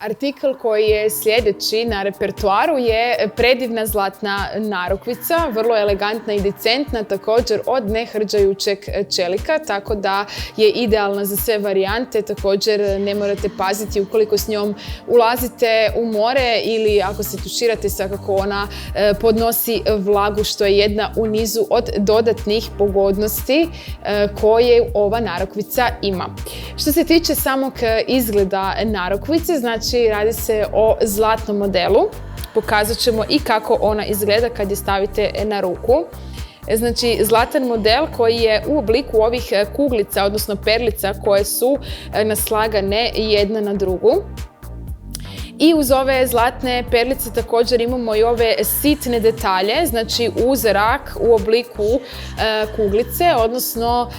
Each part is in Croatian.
Artikl koji je sljedeći na repertoaru je predivna zlatna narukvica, vrlo elegantna i decentna, također od nehrđajućeg čelika, tako da je idealna za sve varijante. Također ne morate paziti ukoliko s njom ulazite u more ili ako se tuširate, svakako ona podnosi vlagu, što je jedna u nizu od dodatnih pogodnosti koje ova narukvica ima. Što se tiče samog izgleda narukvice, znači radi se o zlatnom modelu. Pokazat ćemo i kako ona izgleda kad je stavite na ruku. Znači, zlatan model koji je u obliku ovih kuglica, odnosno perlica koje su naslagane jedna na drugu. I uz ove zlatne perlice također imamo i ove sitne detalje, znači uzorak u obliku kuglice, odnosno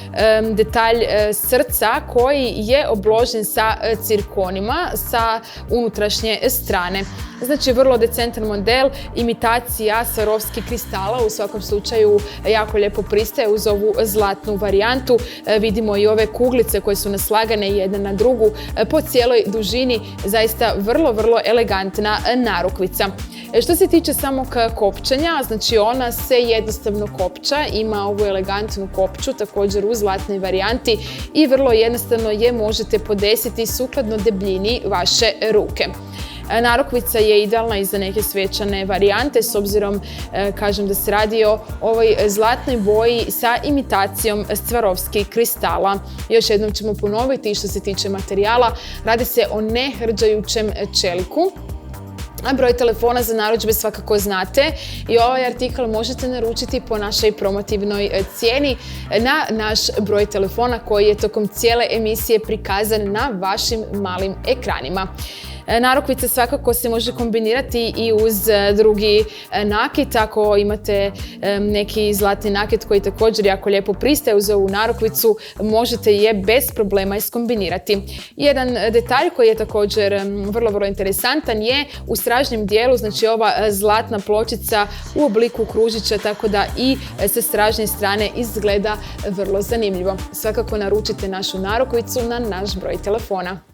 detalj srca koji je obložen sa cirkonima sa unutrašnje strane. Znači, vrlo decentan model, imitacija Swarovski kristala, u svakom slučaju jako lijepo pristaje uz ovu zlatnu varijantu. Vidimo i ove kuglice koje su naslagane jedna na drugu po cijeloj dužini, zaista vrlo elegantna narukvica. Što se tiče samog kopčanja, znači ona se jednostavno kopča, ima ovu elegantnu kopču također u zlatnoj varijanti i vrlo jednostavno je možete podesiti sukladno debljini vaše ruke. Narukvica je idealna i za neke svečane varijante, s obzirom, kažem, da se radi o ovoj zlatnoj boji sa imitacijom Swarovski kristala. Još jednom ćemo ponoviti što se tiče materijala. Radi se o nehrđajućem čeliku. A broj telefona za narudžbe svakako znate i ovaj artikl možete naručiti po našoj promotivnoj cijeni na naš broj telefona koji je tokom cijele emisije prikazan na vašim malim ekranima. Narukvica svakako se može kombinirati i uz drugi nakit. Ako imate neki zlatni nakit koji također jako lijepo pristaje uz ovu narukvicu, možete je bez problema iskombinirati. Jedan detalj koji je također vrlo interesantan je u stražnjem dijelu, znači ova zlatna pločica u obliku kružića, tako da i sa stražnje strane izgleda vrlo zanimljivo. Svakako naručite našu narukvicu na naš broj telefona.